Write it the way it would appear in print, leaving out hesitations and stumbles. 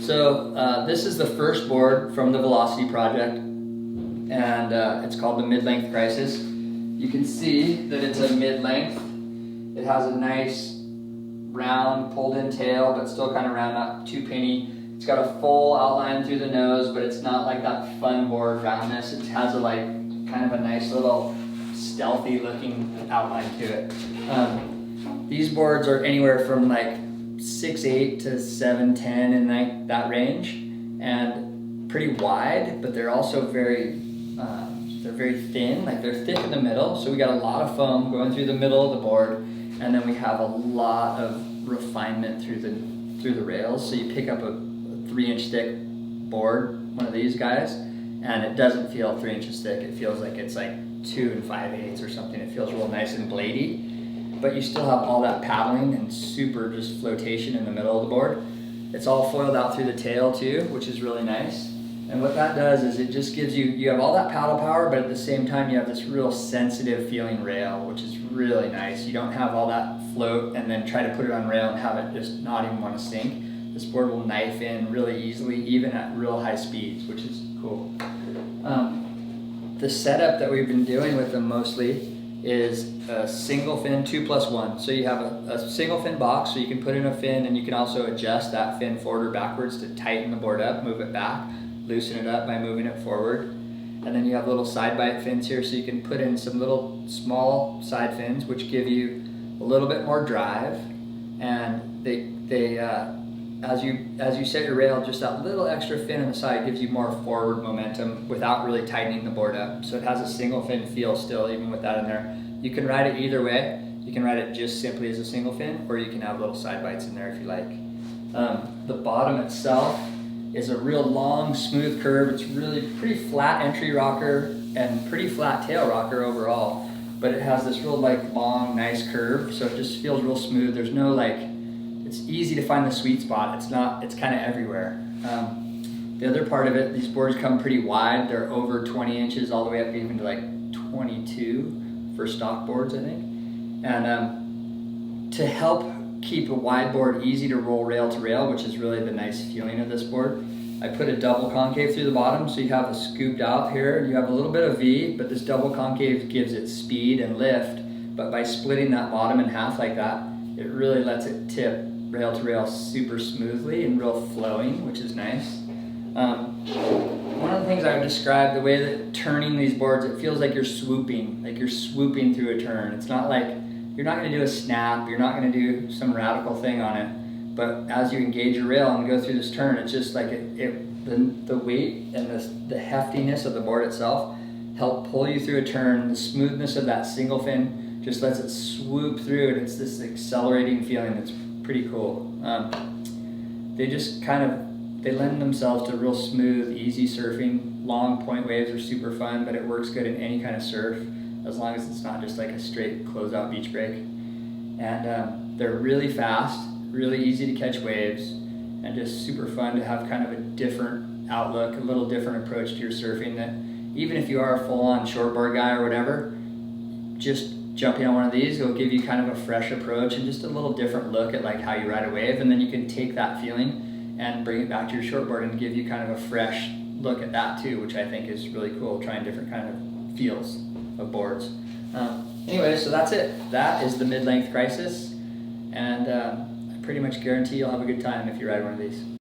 This is the first board from the Velocity project, and it's called the Mid-Length Crisis. You can see that it's a mid-length. It has a nice round pulled-in tail, but still kind of round, not too pinny. It's got a full outline through the nose, but it's not like that fun board roundness. It has a kind of a nice little stealthy looking outline to it. These boards are anywhere from like 6'8" to 7'10" in that range, and pretty wide, but they're also very thin. Like, they're thick in the middle, so we got a lot of foam going through the middle of the board, and then we have a lot of refinement through the rails. So you pick up a 3-inch thick board, one of these guys, and it doesn't feel 3 inches thick. It feels like it's like 2 5/8 or something. It feels real nice and bladey, but you still have all that paddling and super just flotation in the middle of the board. It's all foiled out through the tail too, which is really nice. And what that does is it just gives you have all that paddle power, but at the same time you have this real sensitive feeling rail, which is really nice. You don't have all that float and then try to put it on rail and have it just not even want to sink. This board will knife in really easily, even at real high speeds, which is cool. The setup that we've been doing with them mostly is a single fin 2+1. So you have a single fin box, so you can put in a fin, and you can also adjust that fin forward or backwards to tighten the board up, move it back, loosen it up by moving it forward. And then you have little side bite fins here, so you can put in some little small side fins, which give you a little bit more drive. And as you set your rail, just that little extra fin on the side gives you more forward momentum without really tightening the board up. So it has a single fin feel still, even with that in there. You can ride it either way. You can ride it just simply as a single fin, or you can have little side bites in there if you like. The bottom itself is a real long, smooth curve. It's really pretty flat entry rocker and pretty flat tail rocker overall, but it has this real long, nice curve, so it just feels real smooth. There's no it's easy to find the sweet spot. It's kind of everywhere. The other part of it, these boards come pretty wide. They're over 20 inches all the way up even to 22 for stock boards, I think. And to help keep a wide board easy to roll rail to rail, which is really the nice feeling of this board, I put a double concave through the bottom, so you have a scooped out here. You have a little bit of V, but this double concave gives it speed and lift. But by splitting that bottom in half like that, it really lets it tip rail to rail super smoothly and real flowing, which is nice. One of the things I would describe, the way that turning these boards, it feels like you're swooping through a turn. It's not like, you're not going to do a snap, you're not going to do some radical thing on it, but as you engage your rail and go through this turn, it's just like the weight and the heftiness of the board itself help pull you through a turn. The smoothness of that single fin just lets it swoop through, and it's this accelerating feeling that's pretty cool. They lend themselves to real smooth, easy surfing. Long point waves are super fun, but it works good in any kind of surf, as long as it's not just like a straight closeout beach break. And they're really fast, really easy to catch waves, and just super fun to have kind of a different outlook, a little different approach to your surfing, that even if you are a full-on shortboard guy or whatever, just jumping on one of these will give you kind of a fresh approach and just a little different look at how you ride a wave. And then you can take that feeling and bring it back to your shortboard and give you kind of a fresh look at that too, which I think is really cool, trying different kind of feels of boards. Anyway, so that's it. That is the Mid-Length Crisis, and I pretty much guarantee you'll have a good time if you ride one of these.